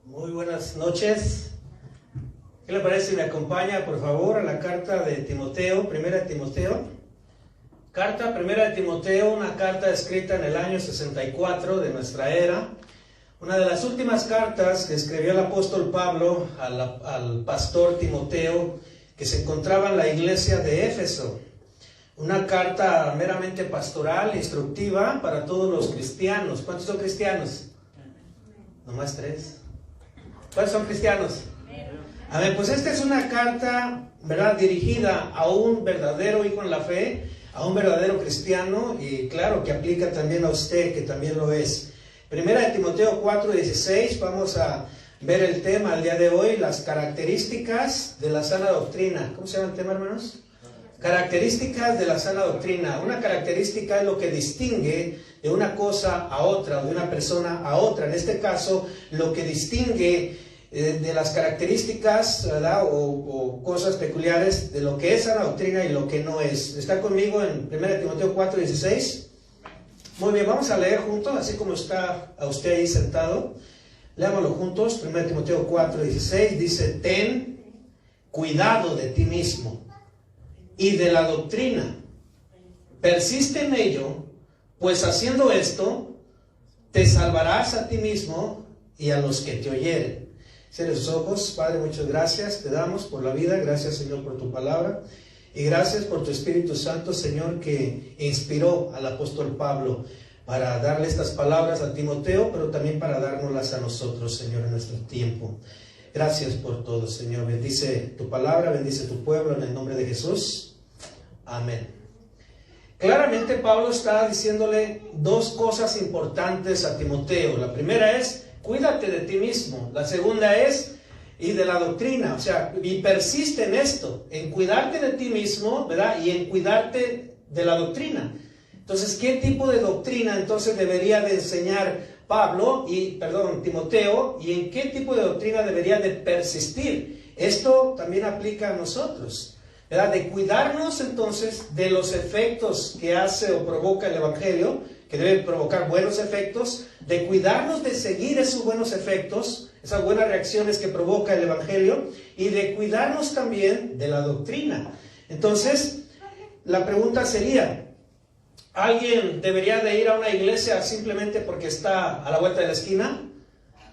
Muy buenas noches. ¿Qué le parece si me acompaña, por favor, a la carta de Timoteo, primera de Timoteo? Carta primera de Timoteo, una carta escrita en el año 64 de nuestra era. Una de las últimas cartas que escribió el apóstol Pablo al pastor Timoteo, que se encontraba en la iglesia de Éfeso. Una carta meramente pastoral, instructiva para todos los cristianos. ¿Cuántos son cristianos? Nomás 3. ¿Cuántos son cristianos? A ver, pues esta es una carta, ¿verdad?, dirigida a un verdadero hijo en la fe, a un verdadero cristiano, y claro que aplica también a usted, que también lo es. Primera de Timoteo 4:16, vamos a ver el tema el día de hoy, las características de la sana doctrina. ¿Cómo se llama el tema, hermanos? Características de la sana doctrina. Una característica es lo que distingue de una cosa a otra, o de una persona a otra. En este caso, lo que distingue de las características, ¿verdad?, o cosas peculiares de lo que es sana doctrina y lo que no es. ¿Está conmigo en 1 Timoteo 4:16? Muy bien, vamos a leer juntos, así como está a usted ahí sentado. Leámoslo juntos. 1 Timoteo 4:16 dice: ten cuidado de ti mismo y de la doctrina, persiste en ello, pues haciendo esto te salvarás a ti mismo y a los que te oyeren. Cierre sus ojos. Padre, muchas gracias te damos por la vida. Gracias, Señor, por tu palabra, y gracias por tu Espíritu Santo, Señor, que inspiró al apóstol Pablo para darle estas palabras a Timoteo, pero también para dárnoslas a nosotros, Señor, en nuestro tiempo. Gracias por todo, Señor. Bendice tu palabra, bendice tu pueblo en el nombre de Jesús. Amén. Claramente Pablo está diciéndole dos cosas importantes a Timoteo. La primera es: cuídate de ti mismo. La segunda es: y de la doctrina. O sea, y persiste en esto, en cuidarte de ti mismo, ¿verdad?, y en cuidarte de la doctrina. Entonces, ¿qué tipo de doctrina entonces debería de enseñar Timoteo, y en qué tipo de doctrina debería de persistir? Esto también aplica a nosotros, ¿verdad? De cuidarnos entonces de los efectos que hace o provoca el Evangelio, que debe provocar buenos efectos, de cuidarnos de seguir esos buenos efectos, esas buenas reacciones que provoca el Evangelio, y de cuidarnos también de la doctrina. Entonces, la pregunta sería: ¿alguien debería de ir a una iglesia simplemente porque está a la vuelta de la esquina?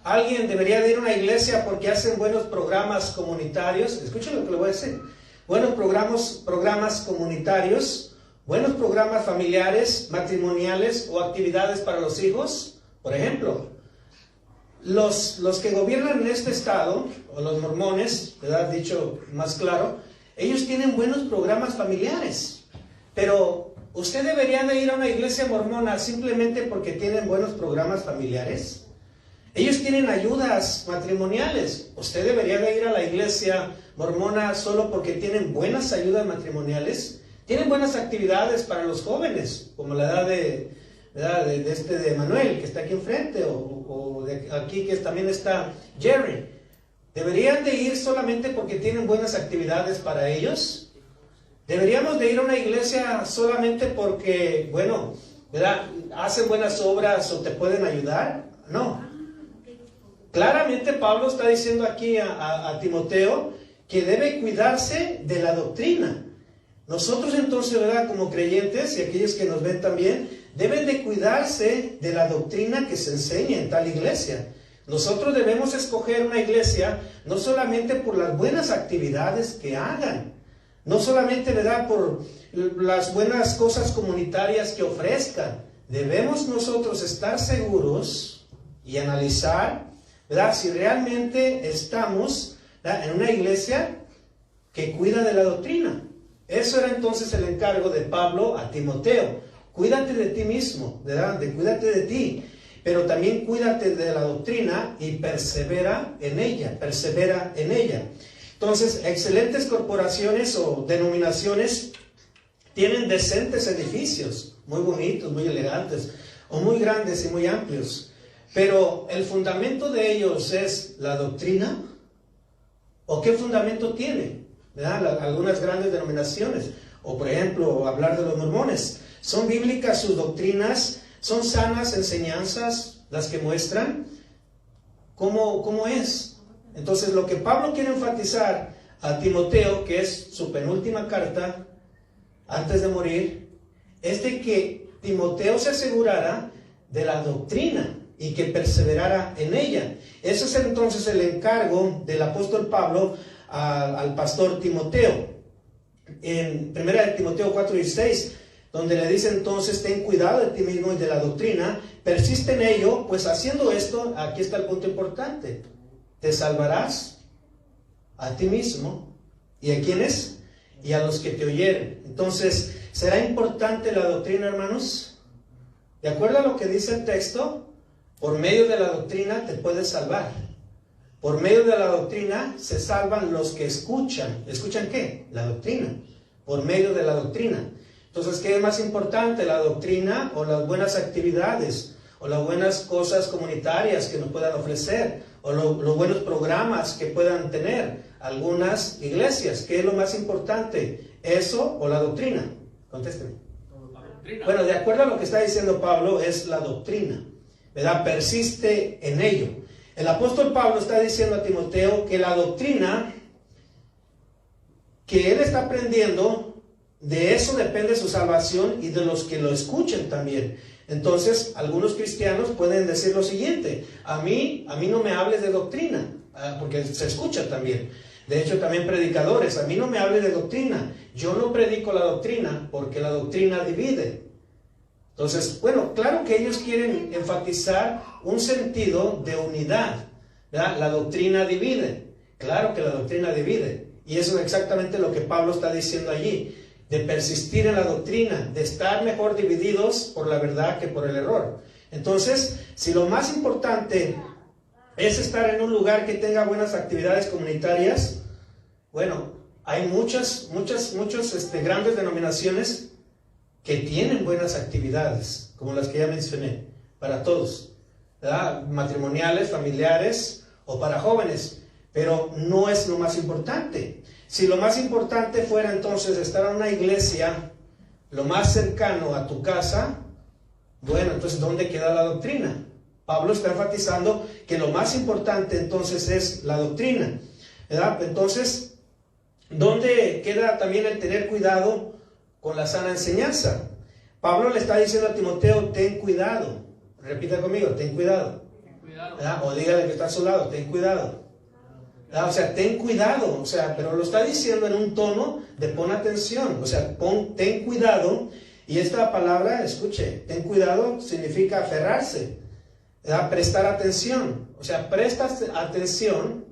¿Alguien debería de ir a una iglesia porque hacen buenos programas comunitarios? Escuchen lo que le voy a decir. Buenos programas comunitarios, buenos programas familiares, matrimoniales o actividades para los hijos. Por ejemplo, los que gobiernan en este estado, o los mormones, ¿verdad?, dicho más claro, ellos tienen buenos programas familiares. Pero ¿usted debería de ir a una iglesia mormona simplemente porque tienen buenos programas familiares? Ellos tienen ayudas matrimoniales. ¿Usted debería de ir a la iglesia mormona solo porque tienen buenas ayudas matrimoniales? Tienen buenas actividades para los jóvenes, como la edad de Manuel, que está aquí enfrente, o de aquí que también está Jerry. ¿Deberían de ir solamente porque tienen buenas actividades para ellos? ¿Deberíamos de ir a una iglesia solamente porque, bueno, ¿verdad?, hacen buenas obras o te pueden ayudar? No. Claramente Pablo está diciendo aquí a Timoteo que debe cuidarse de la doctrina. Nosotros entonces, ¿verdad?, como creyentes, y aquellos que nos ven también, deben de cuidarse de la doctrina que se enseña en tal iglesia. Nosotros debemos escoger una iglesia no solamente por las buenas actividades que hagan, no solamente, ¿verdad?, por las buenas cosas comunitarias que ofrezcan. Debemos nosotros estar seguros y analizar, ¿verdad?, si realmente estamos, ¿verdad?, en una iglesia que cuida de la doctrina. Eso era entonces el encargo de Pablo a Timoteo. Cuídate de ti mismo, ¿verdad?, cuídate de ti, pero también cuídate de la doctrina y persevera en ella, Entonces, excelentes corporaciones o denominaciones tienen decentes edificios, muy bonitos, muy elegantes, o muy grandes y muy amplios. Pero ¿el fundamento de ellos es la doctrina? ¿O qué fundamento tiene? ¿Verdad? Algunas grandes denominaciones, o por ejemplo, hablar de los mormones. ¿Son bíblicas sus doctrinas? ¿Son sanas enseñanzas las que muestran? cómo es. Entonces, lo que Pablo quiere enfatizar a Timoteo, que es su penúltima carta, antes de morir, es de que Timoteo se asegurara de la doctrina y que perseverara en ella. Ese es entonces el encargo del apóstol Pablo al pastor Timoteo. En 1 Timoteo 4:16, donde le dice entonces: ten cuidado de ti mismo y de la doctrina, persiste en ello, pues haciendo esto, aquí está el punto importante, te salvarás a ti mismo y a quienes y a los que te oyeren. Entonces, ¿será importante la doctrina, hermanos? De acuerdo a lo que dice el texto, por medio de la doctrina te puedes salvar. Por medio de la doctrina se salvan los que escuchan. ¿Escuchan qué? La doctrina. Por medio de la doctrina. Entonces, ¿qué es más importante? ¿La doctrina o las buenas actividades? ¿O las buenas cosas comunitarias que nos puedan ofrecer? ¿O los buenos programas que puedan tener algunas iglesias? ¿Qué es lo más importante? ¿Eso o la doctrina? Contésteme. Bueno, de acuerdo a lo que está diciendo Pablo, es la doctrina, ¿verdad? Persiste en ello. El apóstol Pablo está diciendo a Timoteo que la doctrina que él está aprendiendo, de eso depende su salvación y de los que lo escuchen también. Entonces, algunos cristianos pueden decir lo siguiente: a mí no me hables de doctrina, porque se escucha también. De hecho, también predicadores: a mí no me hables de doctrina, yo no predico la doctrina porque la doctrina divide. Entonces, bueno, claro que ellos quieren enfatizar un sentido de unidad, ¿verdad? La doctrina divide, claro que la doctrina divide, y eso es exactamente lo que Pablo está diciendo allí, de persistir en la doctrina, de estar mejor divididos por la verdad que por el error. Entonces, si lo más importante es estar en un lugar que tenga buenas actividades comunitarias, bueno, hay muchas grandes denominaciones que tienen buenas actividades, como las que ya mencioné, para todos, ¿verdad? Matrimoniales, familiares o para jóvenes, pero no es lo más importante. Si lo más importante fuera entonces estar en una iglesia lo más cercano a tu casa, bueno, entonces ¿dónde queda la doctrina? Pablo está enfatizando que lo más importante entonces es la doctrina, ¿verdad? Entonces, ¿dónde queda también el tener cuidado con la sana enseñanza? Pablo le está diciendo a Timoteo: ten cuidado. Repita conmigo: ten cuidado. ¿Verdad? O dígale que está a su lado: ten cuidado. ¿Verdad? O sea, ten cuidado. O sea, pero lo está diciendo en un tono de pon atención. O sea, ten cuidado. Y esta palabra, escuche, ten cuidado significa aferrarse, ¿verdad? Prestar atención. O sea, prestas atención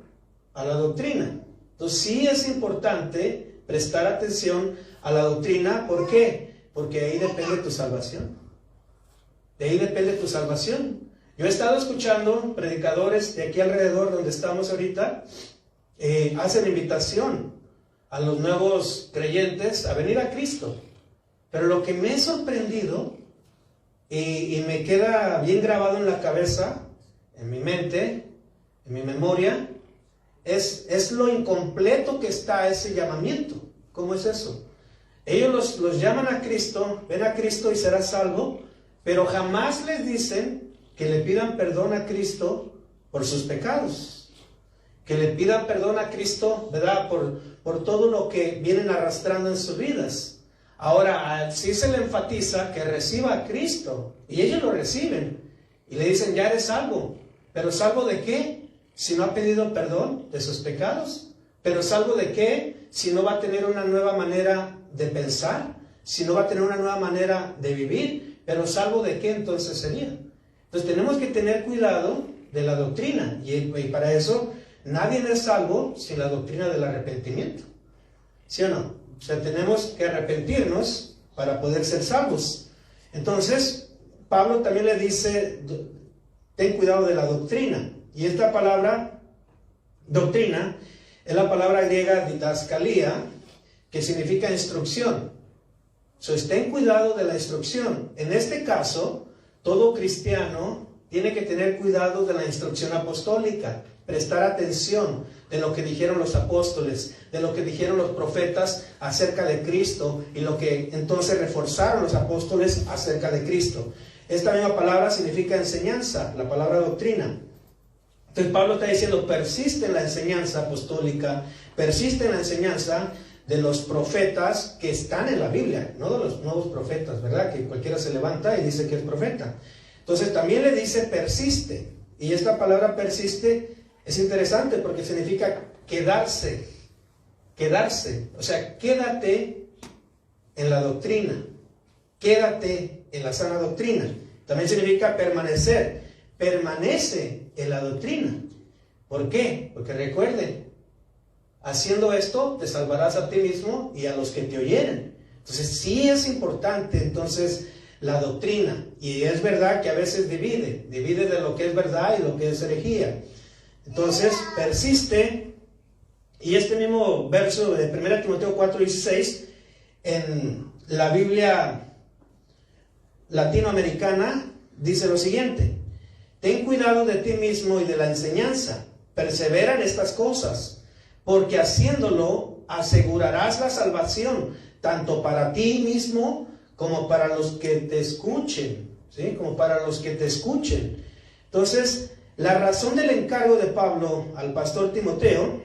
a la doctrina. Entonces, sí es importante prestar atención a la doctrina. ¿Por qué? Porque de ahí depende tu salvación. De ahí depende tu salvación. Yo he estado escuchando predicadores de aquí alrededor donde estamos ahorita, hacen invitación a los nuevos creyentes a venir a Cristo. Pero lo que me ha sorprendido y me queda bien grabado en la cabeza, en mi mente, en mi memoria, es lo incompleto que está ese llamamiento. ¿Cómo es eso? Ellos los llaman a Cristo, ven a Cristo y serás salvo, pero jamás les dicen que le pidan perdón a Cristo por sus pecados, que le pidan perdón a Cristo, ¿verdad? Por todo lo que vienen arrastrando en sus vidas. Ahora, sí se le enfatiza que reciba a Cristo, y ellos lo reciben, y le dicen: ya eres salvo. ¿Pero salvo de qué? Si no ha pedido perdón de sus pecados. ¿Pero salvo de qué? Si no va a tener una nueva manera de pensar, si no va a tener una nueva manera de vivir. ¿Pero salvo de qué entonces sería? Entonces tenemos que tener cuidado de la doctrina, y para eso nadie es salvo sin la doctrina del arrepentimiento. ¿Sí o no? O sea, tenemos que arrepentirnos para poder ser salvos. Entonces, Pablo también le dice: ten cuidado de la doctrina. Y esta palabra, doctrina, es la palabra griega didascalía, que significa instrucción. Entonces, ten cuidado de la instrucción. En este caso, todo cristiano tiene que tener cuidado de la instrucción apostólica, prestar atención de lo que dijeron los apóstoles, de lo que dijeron los profetas acerca de Cristo, y lo que entonces reforzaron los apóstoles acerca de Cristo. Esta misma palabra significa enseñanza, la palabra doctrina. Entonces Pablo está diciendo, persiste en la enseñanza apostólica, persiste en la enseñanza de los profetas que están en la Biblia, no de los nuevos profetas, ¿verdad? Que cualquiera se levanta y dice que es profeta. Entonces también le dice persiste. Y esta palabra persiste es interesante porque significa quedarse. Quedarse. O sea, quédate en la doctrina. Quédate en la sana doctrina. También significa permanecer. Permanece en la doctrina. ¿Por qué? Porque recuerden, haciendo esto te salvarás a ti mismo y a los que te oyeren. Entonces sí es importante entonces la doctrina. Y es verdad que a veces divide de lo que es verdad y lo que es herejía. Entonces persiste. Y este mismo verso de 1 Timoteo 4:16 en la Biblia latinoamericana dice lo siguiente: ten cuidado de ti mismo y de la enseñanza, persevera en estas cosas, porque haciéndolo asegurarás la salvación, tanto para ti mismo como para los que te escuchen, ¿sí? Como para los que te escuchen. Entonces, la razón del encargo de Pablo al pastor Timoteo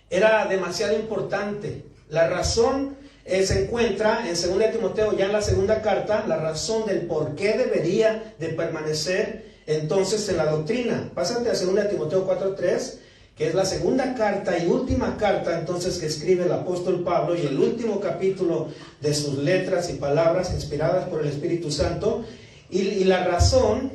era demasiado importante. La razón se encuentra en 2 Timoteo, ya en la segunda carta, la razón del por qué debería de permanecer entonces en la doctrina. Pásate a 2 Timoteo 4:3, que es la segunda carta y última carta entonces que escribe el apóstol Pablo, y el último capítulo de sus letras y palabras inspiradas por el Espíritu Santo. Y la razón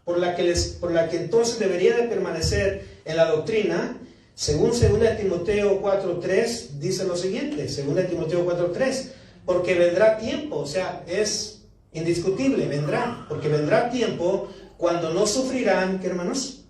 por la que entonces debería de permanecer en la doctrina, según 2 Timoteo 4:3, dice lo siguiente, 2 Timoteo 4:3, porque vendrá tiempo, o sea, es indiscutible, vendrá, porque vendrá tiempo cuando no sufrirán, ¿qué hermanos?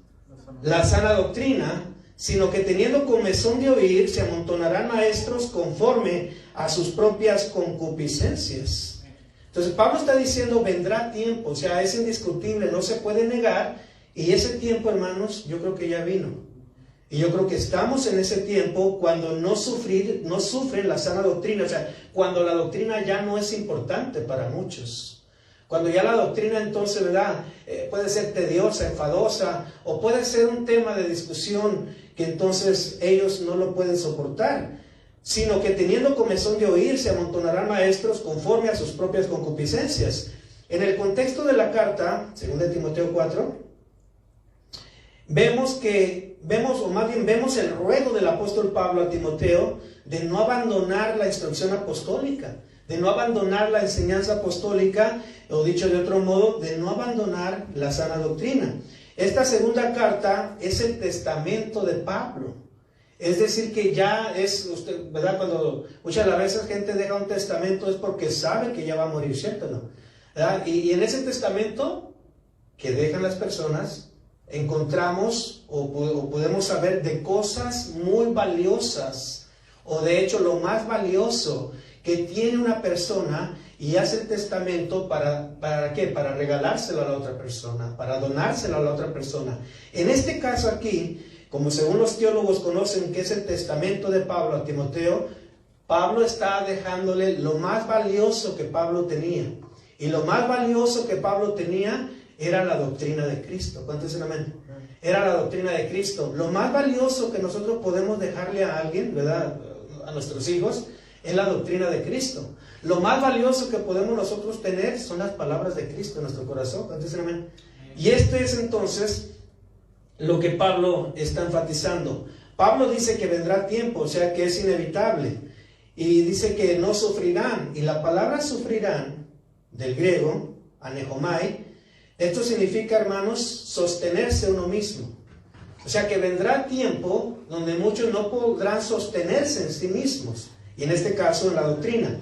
La sana doctrina, sino que teniendo comezón de oír, se amontonarán maestros conforme a sus propias concupiscencias. Entonces Pablo está diciendo, vendrá tiempo, o sea, es indiscutible, no se puede negar, y ese tiempo, hermanos, yo creo que ya vino. Y yo creo que estamos en ese tiempo cuando no sufren la sana doctrina, o sea, cuando la doctrina ya no es importante para muchos. Cuando ya la doctrina entonces, ¿verdad? Puede ser tediosa, enfadosa, o puede ser un tema de discusión que entonces ellos no lo pueden soportar, sino que teniendo comezón de oír, se amontonarán maestros conforme a sus propias concupiscencias. En el contexto de la carta, 2 Timoteo 4, vemos el ruego del apóstol Pablo a Timoteo de no abandonar la instrucción apostólica, de no abandonar la enseñanza apostólica, o dicho de otro modo, de no abandonar la sana doctrina. Esta segunda carta es el testamento de Pablo. Es decir, que ya es, usted, ¿verdad? Cuando muchas veces gente deja un testamento es porque sabe que ya va a morir, ¿cierto? ¿No? ¿Verdad? Y en ese testamento que dejan las personas, encontramos o podemos saber de cosas muy valiosas, o de hecho lo más valioso que tiene una persona, y hace el testamento ¿para qué? Para regalárselo a la otra persona, para donárselo a la otra persona. En este caso aquí, como según los teólogos conocen que es el testamento de Pablo a Timoteo, Pablo está dejándole lo más valioso que Pablo tenía. Y lo más valioso que Pablo tenía era la doctrina de Cristo. ¿Cuántos dicen amén? Era la doctrina de Cristo. Lo más valioso que nosotros podemos dejarle a alguien, ¿verdad? A nuestros hijos, es la doctrina de Cristo. Lo más valioso que podemos nosotros tener son las palabras de Cristo en nuestro corazón. ¿Cuántos dicen amén? Y este es entonces lo que Pablo está enfatizando. Pablo dice que vendrá tiempo, o sea que es inevitable. Y dice que no sufrirán. Y la palabra sufrirán, del griego, anejomai, esto significa, hermanos, sostenerse uno mismo. O sea que vendrá tiempo donde muchos no podrán sostenerse en sí mismos. Y en este caso en la doctrina.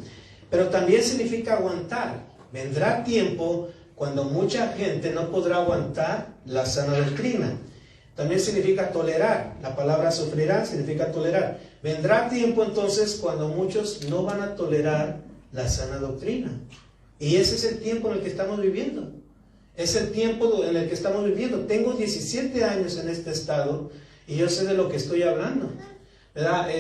Pero también significa aguantar. Vendrá tiempo cuando mucha gente no podrá aguantar la sana doctrina. También significa tolerar. La palabra sufrirá significa tolerar. Vendrá tiempo entonces cuando muchos no van a tolerar la sana doctrina. Y ese es el tiempo en el que estamos viviendo. Es el tiempo en el que estamos viviendo. Tengo 17 años en este estado y yo sé de lo que estoy hablando, ¿verdad? Me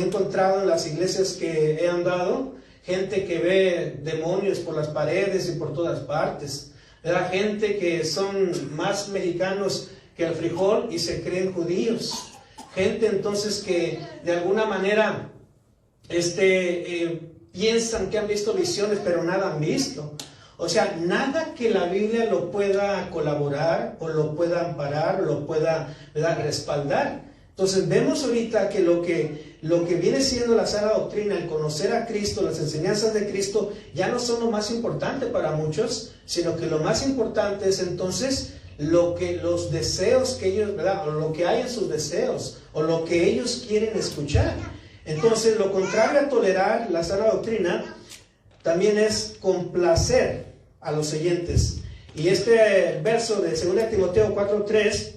he encontrado en las iglesias que he andado gente que ve demonios por las paredes y por todas partes, ¿verdad? Gente que son más mexicanos que el frijol y se creen judíos. Gente entonces que de alguna manera piensan que han visto visiones, pero nada han visto. O sea, nada que la Biblia lo pueda colaborar, o lo pueda amparar, o lo pueda, ¿verdad?, respaldar. Entonces vemos ahorita que lo que viene siendo la sana doctrina, el conocer a Cristo, las enseñanzas de Cristo, ya no son lo más importante para muchos, sino que lo más importante es entonces los deseos que ellos, ¿verdad?, o lo que hay en sus deseos, o lo que ellos quieren escuchar. Entonces, lo contrario a tolerar la sana doctrina también es complacer a los oyentes. Y este verso de 2 Timoteo 4:3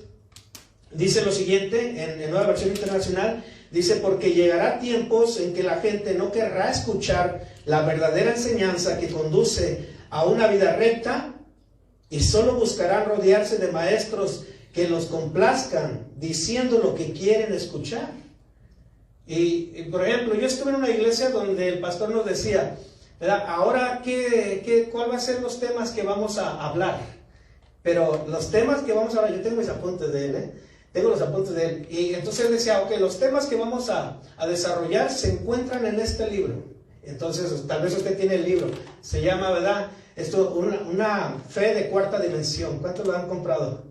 dice lo siguiente, en Nueva Versión Internacional, dice: porque llegará tiempos en que la gente no querrá escuchar la verdadera enseñanza que conduce a una vida recta, y solo buscarán rodearse de maestros que los complazcan, diciendo lo que quieren escuchar. Y por ejemplo, yo estuve en una iglesia donde el pastor nos decía, ¿verdad?, ahora ¿cuál va a ser los temas que vamos a hablar? Pero los temas que vamos a hablar, yo tengo mis apuntes de él, tengo los apuntes de él. Y entonces él decía, ok, los temas que vamos a desarrollar se encuentran en este libro. Entonces, tal vez usted tiene el libro, se llama, ¿verdad?, una fe de cuarta dimensión. ¿Cuántos lo han comprado?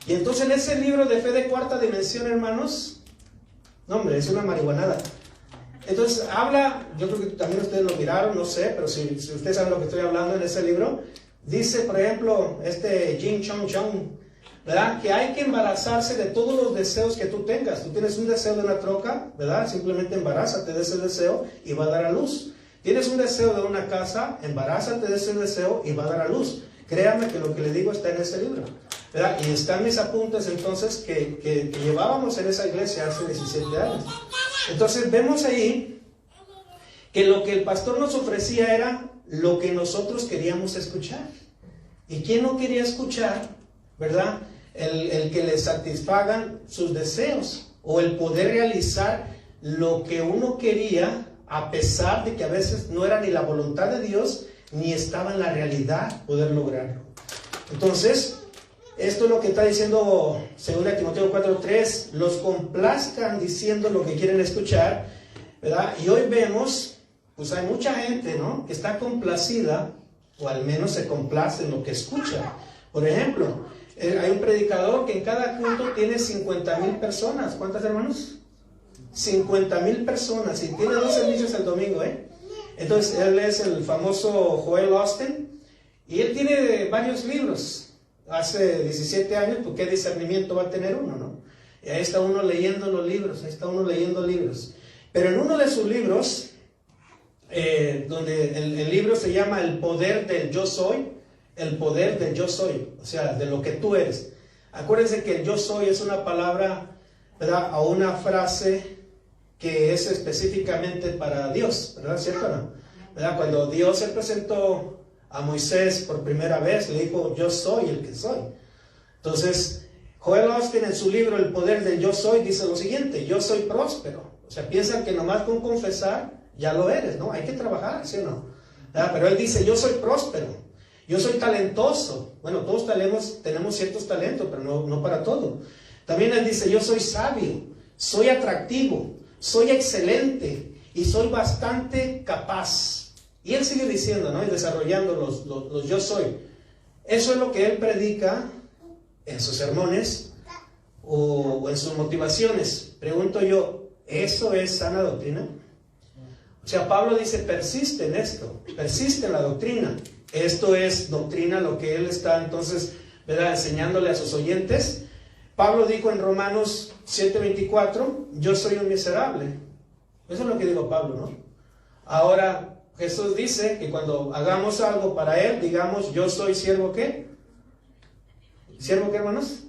Y entonces en ese libro de fe de cuarta dimensión, hermanos, no, hombre, es una marihuanada. Entonces habla, yo creo que también ustedes lo miraron, no sé, pero si ustedes saben lo que estoy hablando en ese libro, dice, por ejemplo, Jim Chong, ¿verdad?, que hay que embarazarse de todos los deseos que tú tengas. Tú tienes un deseo de una troca, ¿verdad?, simplemente embarázate de ese deseo y va a dar a luz. Tienes un deseo de una casa, embarázate de ese deseo y va a dar a luz. Créame que lo que le digo está en ese libro, ¿verdad? Y están mis apuntes entonces que llevábamos en esa iglesia hace 17 años. Entonces vemos ahí que lo que el pastor nos ofrecía era lo que nosotros queríamos escuchar. ¿Y quién no quería escuchar, verdad?, el que le satisfagan sus deseos, o el poder realizar lo que uno quería, a pesar de que a veces no era ni la voluntad de Dios, ni estaba en la realidad poder lograrlo. Entonces, esto es lo que está diciendo 2 Timoteo 4:3, los complazcan diciendo lo que quieren escuchar, ¿verdad? Y hoy vemos, pues hay mucha gente, ¿no?, que está complacida, o al menos se complace en lo que escucha. Por ejemplo, hay un predicador que en cada culto tiene 50,000 personas. ¿Cuántas, hermanos? 50,000 personas, y tiene 2 servicios el domingo, Entonces, él es el famoso Joel Osteen, y él tiene varios libros. Hace 17 años, pues qué discernimiento va a tener uno, ¿no? Y ahí está uno leyendo los libros, Pero en uno de sus libros, donde el libro se llama El poder del yo soy, el poder del yo soy, o sea, de lo que tú eres. Acuérdense que el yo soy es una palabra, ¿verdad?, o una frase que es específicamente para Dios, ¿verdad? ¿Cierto o no? ¿Verdad? Cuando Dios se presentó a Moisés por primera vez, le dijo, yo soy el que soy. Entonces, Joel Osteen en su libro El poder del yo soy dice lo siguiente: yo soy próspero. O sea, piensan que nomás con confesar ya lo eres, ¿no? Hay que trabajar, ¿sí o no? ¿Verdad? Pero él dice, yo soy próspero, yo soy talentoso. Bueno, todos tenemos ciertos talentos, pero no para todo. También él dice, yo soy sabio, soy atractivo, soy excelente y soy bastante capaz. Y él sigue diciendo, ¿no?, y desarrollando los yo soy. Eso es lo que él predica en sus sermones o en sus motivaciones. Pregunto yo, ¿eso es sana doctrina? O sea, Pablo dice, persiste en esto, persiste en la doctrina. Esto es doctrina, lo que él está entonces, ¿verdad?, enseñándole a sus oyentes. Pablo dijo en Romanos 7:24, yo soy un miserable. Eso es lo que dijo Pablo, ¿no? Ahora, Jesús dice que cuando hagamos algo para él, digamos, yo soy siervo, ¿qué? ¿Siervo qué, hermanos?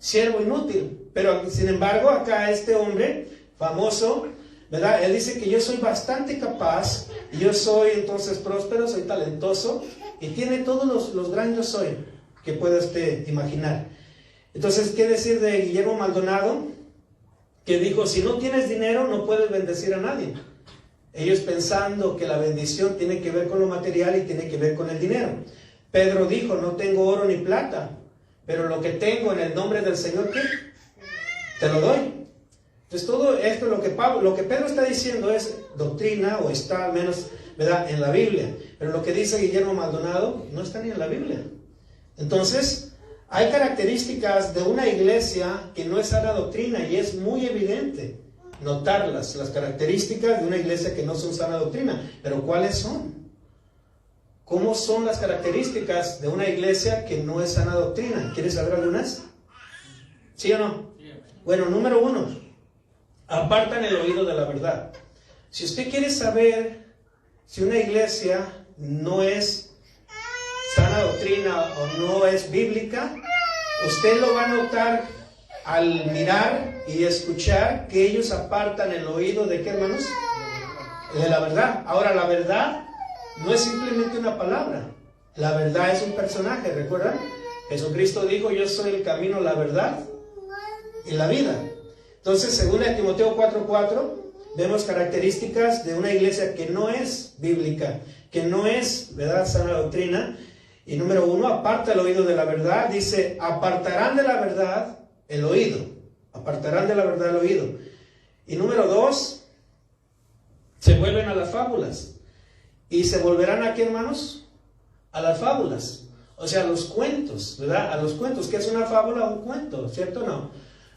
Siervo inútil. Pero, sin embargo, acá este hombre famoso, ¿verdad?, él dice que yo soy bastante capaz, y yo soy entonces próspero, soy talentoso, y tiene todos los grandes yo soy que pueda usted imaginar. Entonces, ¿qué decir de Guillermo Maldonado? Que dijo, si no tienes dinero, no puedes bendecir a nadie. Ellos pensando que la bendición tiene que ver con lo material y tiene que ver con el dinero. Pedro dijo, no tengo oro ni plata, pero lo que tengo en el nombre del Señor, ¿qué? Te lo doy. Entonces todo esto, lo que Pedro está diciendo es doctrina, o está al menos, ¿verdad?, en la Biblia. Pero lo que dice Guillermo Maldonado no está ni en la Biblia. Entonces, hay características de una iglesia que no es sana doctrina, y es muy evidente notarlas, las características de una iglesia que no son sana doctrina. Pero ¿cuáles son? ¿Cómo son las características de una iglesia que no es sana doctrina? ¿Quieres saber algunas? ¿Sí o no? Bueno, número 1, apartan el oído de la verdad. Si usted quiere saber si una iglesia no es sana doctrina o no es bíblica, usted lo va a notar al mirar y escuchar que ellos apartan el oído de ¿qué, hermanos? De la verdad. Ahora, la verdad no es simplemente una palabra. La verdad es un personaje, ¿recuerdan? Jesucristo dijo: yo soy el camino, la verdad y la vida. Entonces, según Timoteo 4:4, vemos características de una iglesia que no es bíblica, que no es, ¿verdad?, sana doctrina. Y número 1, aparta el oído de la verdad. Dice, apartarán de la verdad el oído. Apartarán de la verdad el oído. Y número 2, se vuelven a las fábulas. ¿Y se volverán a qué, hermanos? A las fábulas. O sea, a los cuentos, ¿verdad? A los cuentos. ¿Qué es una fábula? Un cuento, ¿cierto o no?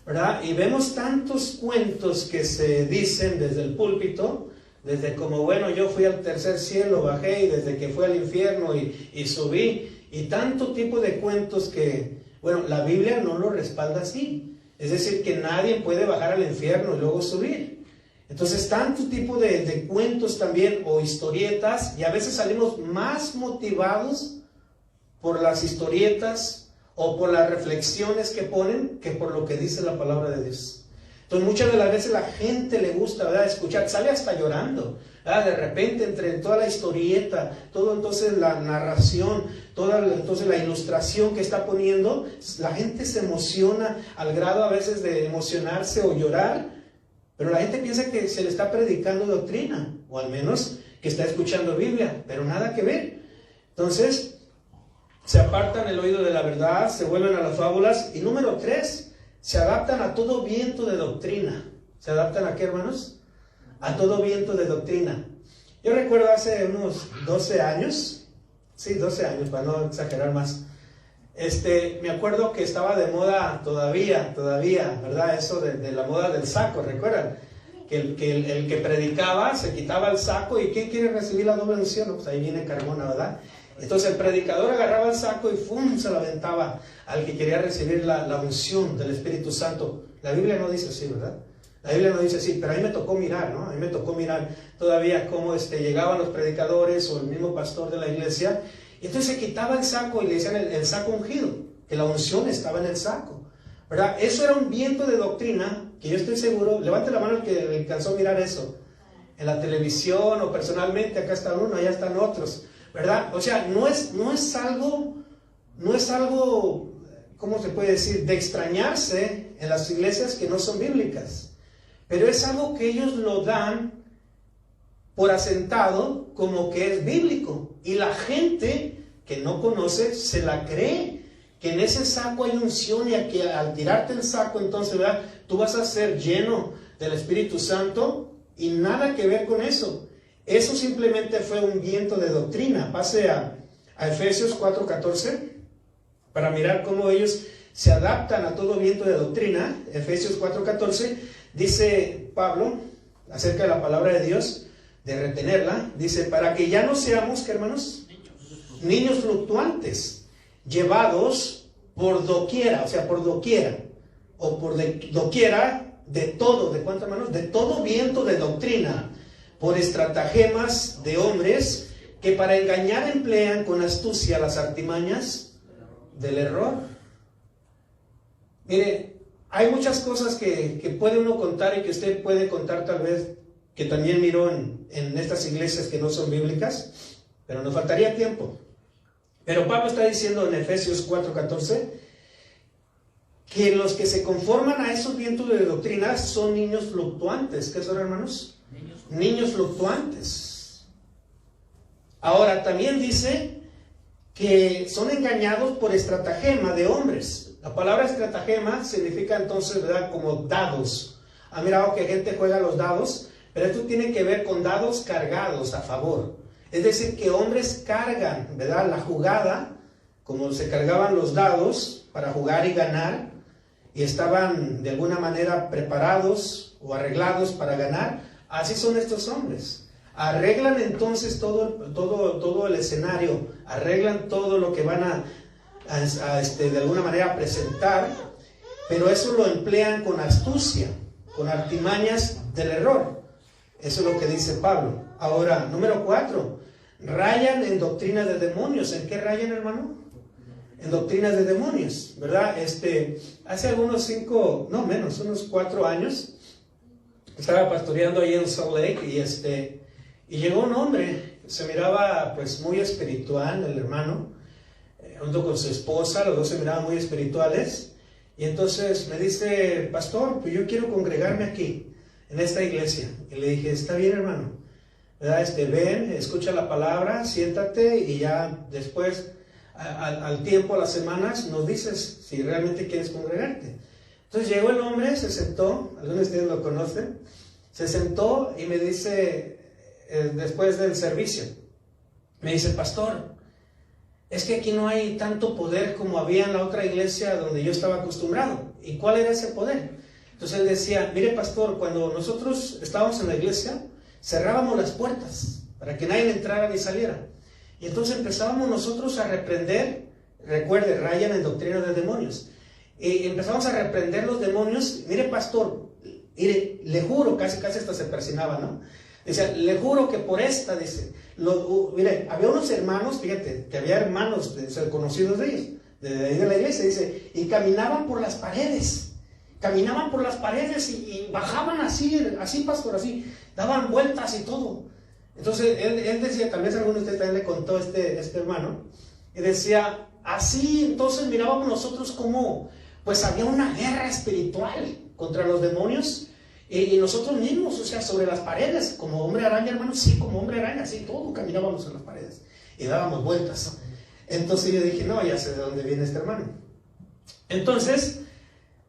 ¿Verdad? Y vemos tantos cuentos que se dicen desde el púlpito, desde como, bueno, yo fui al tercer cielo, bajé, y desde que fui al infierno y subí, y tanto tipo de cuentos que, bueno, la Biblia no lo respalda así. Es decir, que nadie puede bajar al infierno y luego subir. Entonces, tanto tipo de cuentos también, o historietas, y a veces salimos más motivados por las historietas o por las reflexiones que ponen que por lo que dice la palabra de Dios. Entonces, muchas de las veces la gente le gusta, ¿verdad?, escuchar, sale hasta llorando, ¿verdad? De repente, entre toda la historieta, todo entonces la narración, toda entonces la ilustración que está poniendo, la gente se emociona al grado a veces de emocionarse o llorar, pero la gente piensa que se le está predicando doctrina, o al menos que está escuchando Biblia, pero nada que ver. Entonces, se apartan el oído de la verdad, se vuelven a las fábulas. Y número 3, se adaptan a todo viento de doctrina. ¿Se adaptan a qué, hermanos? A todo viento de doctrina. Yo recuerdo hace unos 12 años, sí, 12 años, para no exagerar más, me acuerdo que estaba de moda todavía, ¿verdad? Eso de la moda del saco, ¿recuerdan? Que el que predicaba se quitaba el saco, y ¿quién quiere recibir la doble unción? Pues ahí viene Carmona, ¿verdad? Entonces el predicador agarraba el saco y ¡fum!, se lo aventaba al que quería recibir la unción del Espíritu Santo. La Biblia no dice así, ¿verdad? La Biblia no dice así, pero a mí me tocó mirar, ¿no? A mí me tocó mirar todavía cómo llegaban los predicadores o el mismo pastor de la iglesia, y entonces se quitaba el saco y le decían el saco ungido, que la unción estaba en el saco, ¿verdad? Eso era un viento de doctrina que yo estoy seguro, levante la mano el que alcanzó a mirar eso, en la televisión o personalmente. Acá está uno, allá están otros, ¿verdad? O sea, no es algo, ¿cómo se puede decir?, de extrañarse en las iglesias que no son bíblicas, pero es algo que ellos lo dan por asentado como que es bíblico, y la gente que no conoce se la cree, que en ese saco hay unción, y que al tirarte el saco, entonces, ¿verdad?, tú vas a ser lleno del Espíritu Santo, y nada que ver con eso. Eso simplemente fue un viento de doctrina. Pase a Efesios 4:14 para mirar cómo ellos se adaptan a todo viento de doctrina. Efesios 4:14 dice Pablo acerca de la palabra de Dios, de retenerla. Dice, para que ya no seamos, ¿qué, hermanos? Niños fluctuantes, llevados por doquiera, o sea, por doquiera, o por doquiera de todo, ¿de cuánto, hermanos? De todo viento de doctrina, por estratagemas de hombres que para engañar emplean con astucia las artimañas del error. Mire, hay muchas cosas que puede uno contar, y que usted puede contar tal vez, que también miró en estas iglesias que no son bíblicas, pero nos faltaría tiempo. Pero Pablo está diciendo en Efesios 4:14 que los que se conforman a esos vientos de doctrina son niños fluctuantes. ¿Qué son, hermanos? Niños fluctuantes. Ahora, también dice que son engañados por estratagema de hombres. La palabra estratagema significa entonces, ¿verdad?, como dados. Ha mirado que gente juega los dados, pero esto tiene que ver con dados cargados a favor. Es decir, que hombres cargan, ¿verdad?, la jugada, como se cargaban los dados para jugar y ganar, y estaban de alguna manera preparados o arreglados para ganar. Así son estos hombres. Arreglan entonces todo el escenario, arreglan todo lo que van a de alguna manera presentar, pero eso lo emplean con astucia, con artimañas del error. Eso es lo que dice Pablo. Ahora, número 4, rayan en doctrinas de demonios. ¿En qué rayan, hermano? En doctrinas de demonios, ¿verdad? Hace unos 4 años, estaba pastoreando ahí en Salt Lake y llegó un hombre, se miraba pues muy espiritual, el hermano, junto con su esposa, los dos se miraban muy espirituales, y entonces me dice: pastor, pues yo quiero congregarme aquí, en esta iglesia. Y le dije: está bien, hermano, ¿verdad? Ven, escucha la palabra, siéntate, y ya después, al tiempo, a las semanas, nos dices si realmente quieres congregarte. Entonces llegó el hombre, se sentó, algunos de ustedes lo conocen, se sentó y me dice, después del servicio, me dice: pastor, es que aquí no hay tanto poder como había en la otra iglesia donde yo estaba acostumbrado. ¿Y cuál era ese poder? Entonces él decía: mire, pastor, cuando nosotros estábamos en la iglesia, cerrábamos las puertas para que nadie entrara ni saliera. Y entonces empezábamos nosotros a reprender, recuerde, rayan en doctrina de demonios. Y empezamos a reprender los demonios. Mire, pastor, mire, le juro, casi hasta se persinaba, ¿no? Dice: le juro que por esta, dice, mire, había unos hermanos, fíjate, que había hermanos conocidos de ellos, de ahí de la iglesia, dice, y caminaban por las paredes y bajaban así, pastor, así, daban vueltas y todo. Entonces él decía, tal vez alguno de ustedes también le contó este hermano, y decía, así entonces mirábamos nosotros como, pues había una guerra espiritual contra los demonios, y nosotros mismos, o sea, sobre las paredes, como hombre araña, hermano, sí, como hombre araña, así, todo caminábamos en las paredes, y dábamos vueltas. Entonces yo dije: no, ya sé de dónde viene este hermano. Entonces,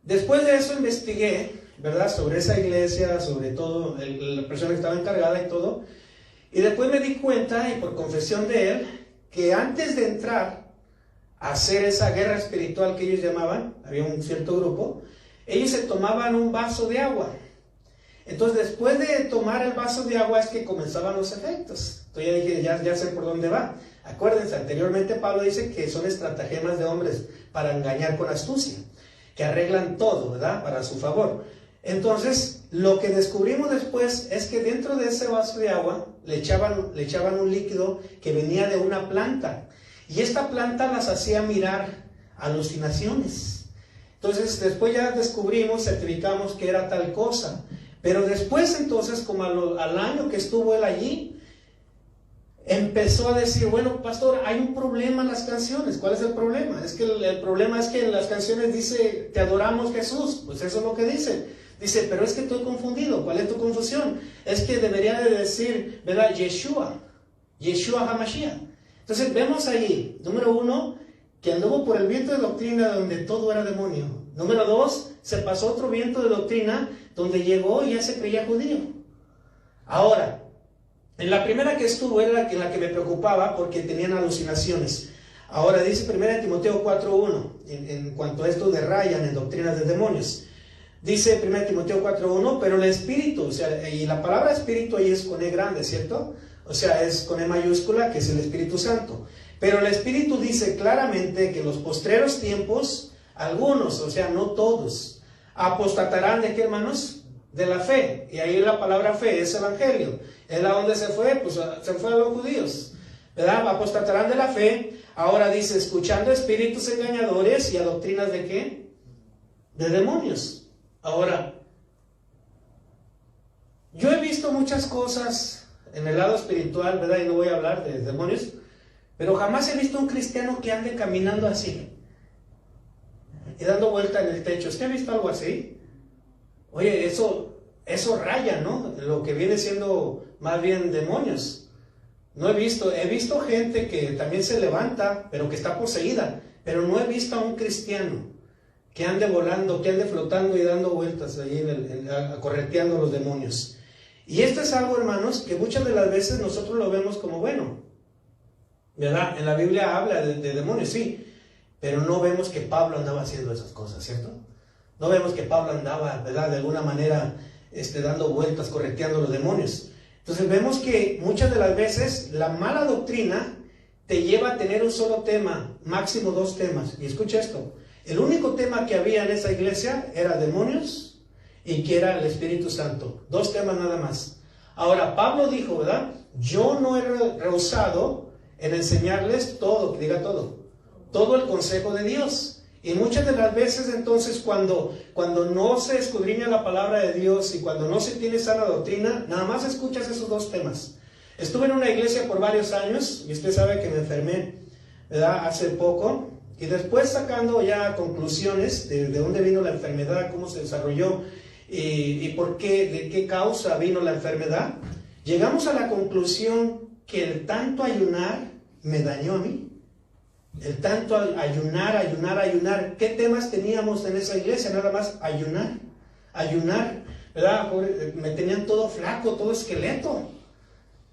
después de eso investigué, ¿verdad?, sobre esa iglesia, sobre todo, la persona que estaba encargada y todo, y después me di cuenta, y por confesión de él, que antes de entrar a hacer esa guerra espiritual que ellos llamaban, había un cierto grupo, ellos se tomaban un vaso de agua. Entonces, después de tomar el vaso de agua es que comenzaban los efectos. Entonces ya dije, ya sé por dónde va. Acuérdense, anteriormente Pablo dice que son estratagemas de hombres para engañar con astucia, que arreglan todo, ¿verdad?, para su favor. Entonces, lo que descubrimos después es que dentro de ese vaso de agua le echaban un líquido que venía de una planta. Y esta planta las hacía mirar alucinaciones. Entonces, después ya descubrimos, certificamos que era tal cosa. Pero después, entonces, como al año que estuvo él allí, empezó a decir: bueno, pastor, hay un problema en las canciones. ¿Cuál es el problema? Es que el problema es que en las canciones dice: te adoramos, Jesús. Pues eso es lo que dice. Dice: pero es que estoy confundido. ¿Cuál es tu confusión? Es que debería de decir, ¿verdad?, Yeshua HaMashiach. Entonces vemos ahí, número 1, que anduvo por el viento de doctrina donde todo era demonio. Número 2, se pasó otro viento de doctrina donde llegó y ya se creía judío. Ahora, en la primera que estuvo era en la que me preocupaba porque tenían alucinaciones. Ahora dice 1 Timoteo 4:1, en cuanto a esto de rayan en doctrinas de demonios. Dice 1 Timoteo 4:1, pero el espíritu, o sea, y la palabra espíritu ahí es con E grande, ¿cierto? O sea, es con E mayúscula, que es el Espíritu Santo. Pero el Espíritu dice claramente que en los postreros tiempos, algunos, o sea, no todos, apostatarán ¿de qué, hermanos? De la fe. Y ahí la palabra fe es evangelio. ¿Es a dónde se fue? Pues se fue a los judíos, ¿verdad? Apostatarán de la fe. Ahora dice, escuchando espíritus engañadores y a doctrinas ¿de qué? De demonios. Ahora, yo he visto muchas cosas en el lado espiritual, ¿verdad? Y no voy a hablar de demonios, pero jamás he visto un cristiano que ande caminando así y dando vuelta en el techo. ¿Usted ha visto algo así? Oye, eso raya, ¿no? Lo que viene siendo más bien demonios. No he visto gente que también se levanta, pero que está poseída, pero no he visto a un cristiano que ande volando, que ande flotando y dando vueltas ahí correteando a los demonios. Y esto es algo, hermanos, que muchas de las veces nosotros lo vemos como bueno, ¿verdad? En la Biblia habla de demonios, sí, pero no vemos que Pablo andaba haciendo esas cosas, ¿cierto? No vemos que Pablo andaba, ¿verdad?, de alguna manera dando vueltas, correteando a los demonios. Entonces vemos que muchas de las veces la mala doctrina te lleva a tener un solo tema, máximo 2 temas. Y escucha esto, el único tema que había en esa iglesia era demonios y que era el Espíritu Santo. 2 temas nada más. Ahora, Pablo dijo, ¿verdad? Yo no he rehusado en enseñarles todo, que diga todo el consejo de Dios. Y muchas de las veces entonces cuando no se escudriña la palabra de Dios y cuando no se tiene sana doctrina, nada más escuchas esos 2 temas. Estuve en una iglesia por varios años y usted sabe que me enfermé, ¿verdad?, hace poco. Y después sacando ya conclusiones de dónde vino la enfermedad, cómo se desarrolló y por qué, de qué causa vino la enfermedad, llegamos a la conclusión que el tanto ayunar me dañó a mí. El tanto ayunar. ¿Qué temas teníamos en esa iglesia? Nada más ayunar, ¿verdad? Me tenían todo flaco, todo esqueleto.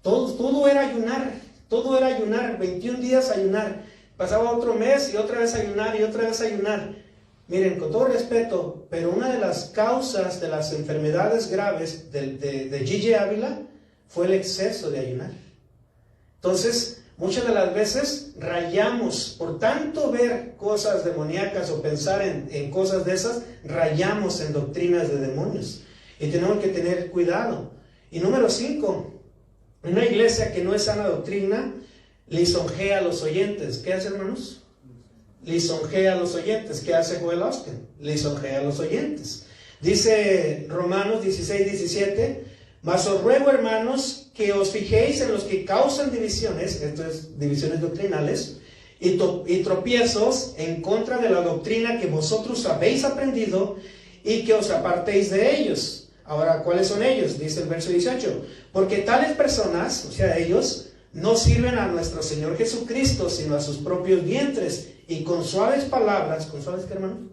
Todo era ayunar, 21 días ayunar. Pasaba otro mes y otra vez ayunar y otra vez ayunar. Miren, con todo respeto, pero una de las causas de las enfermedades graves de Gigi Ávila fue el exceso de ayunar. Entonces, muchas de las veces rayamos, por tanto ver cosas demoníacas o pensar en cosas de esas, rayamos en doctrinas de demonios. Y tenemos que tener cuidado. Y número 5, una iglesia que no es sana doctrina, lisonjea a los oyentes. ¿Qué hace, hermanos? Lisonjea a los oyentes. ¿Qué hace Joel Austin? Lisonjea a los oyentes. Dice Romanos 16:17, mas os ruego, hermanos, que os fijéis en los que causan divisiones, esto es, divisiones doctrinales, y tropiezos en contra de la doctrina que vosotros habéis aprendido, y que os apartéis de ellos. Ahora, ¿cuáles son ellos? Dice el verso 18, porque tales personas, o sea, ellos, no sirven a nuestro Señor Jesucristo, sino a sus propios vientres, y con suaves palabras, ¿con suaves qué, hermano?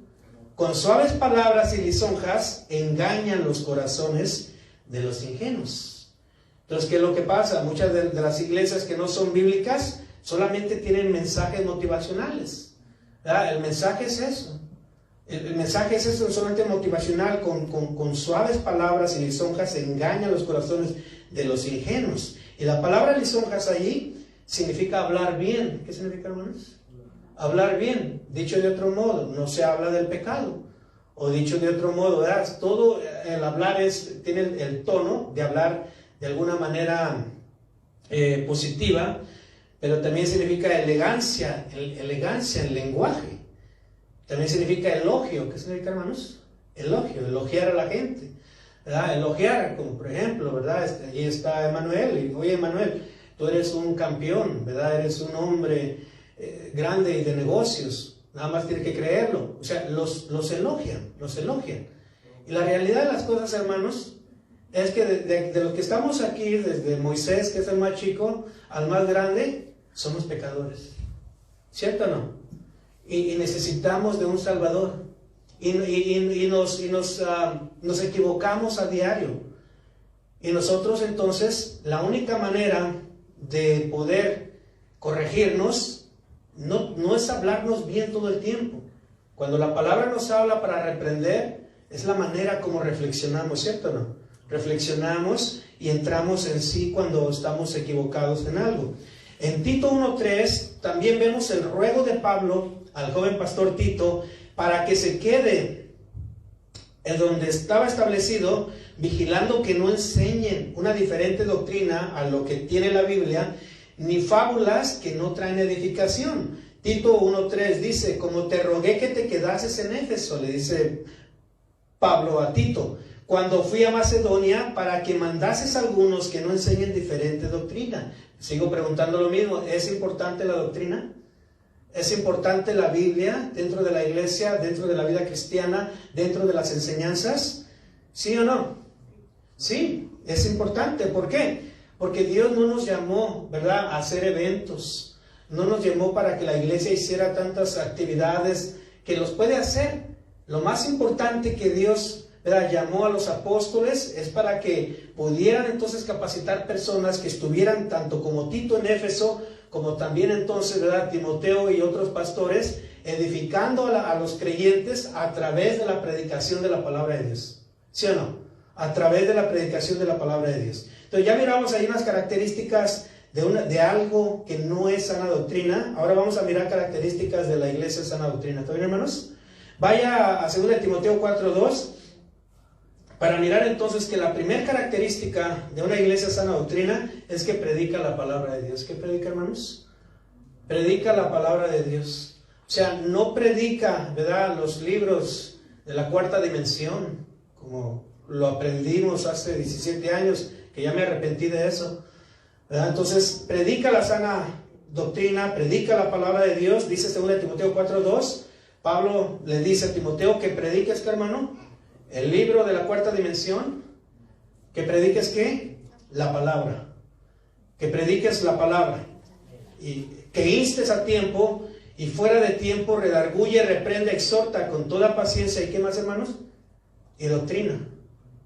Con suaves palabras y lisonjas engañan los corazones de los ingenuos. Entonces, ¿qué es lo que pasa? Muchas de las iglesias que no son bíblicas solamente tienen mensajes motivacionales, ¿verdad? El mensaje es eso. El mensaje es eso, solamente motivacional, con suaves palabras y lisonjas engañan los corazones de los ingenuos. Y la palabra lisonjas allí significa hablar bien. ¿Qué significa, hermanos? Hablar bien. Dicho de otro modo, no se habla del pecado. O dicho de otro modo, ¿verdad? Todo el hablar tiene el tono de hablar de alguna manera positiva, pero también significa elegancia en lenguaje. También significa elogio. ¿Qué significa, hermanos? Elogio, elogiar a la gente, ¿verdad? Elogiar, como por ejemplo, ¿verdad? Allí está Emanuel, y oye, Emanuel, tú eres un campeón, ¿verdad? Eres un hombre grande y de negocios, nada más tienes que creerlo. O sea, los elogian. Y la realidad de las cosas, hermanos, es que de los que estamos aquí, desde Moisés, que es el más chico, al más grande, somos pecadores. ¿Cierto o no? Y necesitamos de un Salvador. Y nos equivocamos a diario. Y nosotros entonces, la única manera de poder corregirnos no es hablarnos bien todo el tiempo. Cuando la palabra nos habla para reprender, es la manera como reflexionamos, ¿cierto o no? Reflexionamos y entramos en sí cuando estamos equivocados en algo. En Tito 1:3 también vemos el ruego de Pablo al joven pastor Tito para que se quede en donde estaba establecido, vigilando que no enseñen una diferente doctrina a lo que tiene la Biblia, ni fábulas que no traen edificación. Tito 1:3 dice, como te rogué que te quedases en Éfeso, le dice Pablo a Tito, cuando fui a Macedonia, para que mandases a algunos que no enseñen diferente doctrina. Sigo preguntando lo mismo, ¿es importante la doctrina? ¿Es importante la Biblia dentro de la iglesia, dentro de la vida cristiana, dentro de las enseñanzas? ¿Sí o no? Sí, es importante. ¿Por qué? Porque Dios no nos llamó, ¿verdad?, a hacer eventos. No nos llamó para que la iglesia hiciera tantas actividades que los puede hacer. Lo más importante que Dios, ¿verdad?, llamó a los apóstoles es para que pudieran entonces capacitar personas que estuvieran tanto como Tito en Éfeso, como también entonces, ¿verdad?, Timoteo y otros pastores, edificando a los creyentes a través de la predicación de la palabra de Dios. ¿Sí o no? A través de la predicación de la palabra de Dios. Entonces ya miramos ahí unas características de algo que no es sana doctrina. Ahora vamos a mirar características de la iglesia sana doctrina. ¿Está bien, hermanos? Vaya a 2 Timoteo 4:2 para mirar entonces que la primera característica de una iglesia sana doctrina es que predica la palabra de Dios. ¿Qué predica, hermanos? Predica la palabra de Dios. O sea, no predica, ¿verdad?, los libros de la cuarta dimensión, como lo aprendimos hace 17 años, que ya me arrepentí de eso, ¿verdad? Entonces, predica la sana doctrina, predica la palabra de Dios. Dice 2 Timoteo 4:2, Pablo le dice a Timoteo que prediques, ¿qué, hermano? El libro de la cuarta dimensión. Que prediques, ¿qué? La palabra. Que prediques la palabra. Y que instes a tiempo y fuera de tiempo, redarguye, reprende, exhorta con toda paciencia. ¿Y qué más, hermanos? Y doctrina,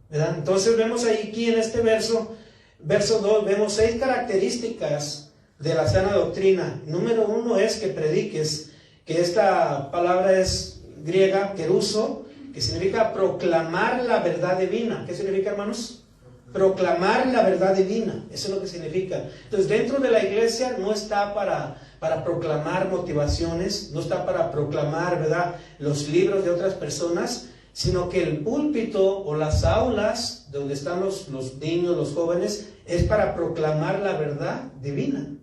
¿verdad? Entonces vemos ahí aquí en este verso 2, vemos 6 características de la sana doctrina. Número 1 es que prediques, que esta palabra es griega, keruso, que significa proclamar la verdad divina. ¿Qué significa, hermanos? Proclamar la verdad divina, eso es lo que significa. Entonces, dentro de la iglesia no está para proclamar motivaciones, no está para proclamar, ¿verdad?, los libros de otras personas, sino que el púlpito o las aulas donde están los niños, los jóvenes, es para proclamar la verdad divina.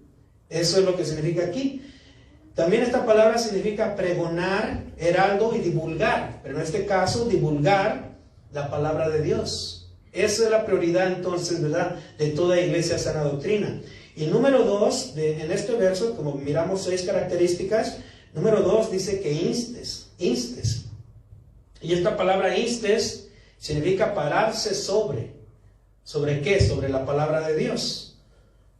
Eso es lo que significa aquí. También esta palabra significa pregonar, heraldo y divulgar, pero en este caso divulgar la palabra de Dios. Esa es la prioridad entonces, ¿verdad?, de toda iglesia sana doctrina. Y número 2, en este verso, como miramos 6 características, número 2 dice que instes. Y esta palabra instes significa pararse sobre. ¿Sobre qué? Sobre la palabra de Dios,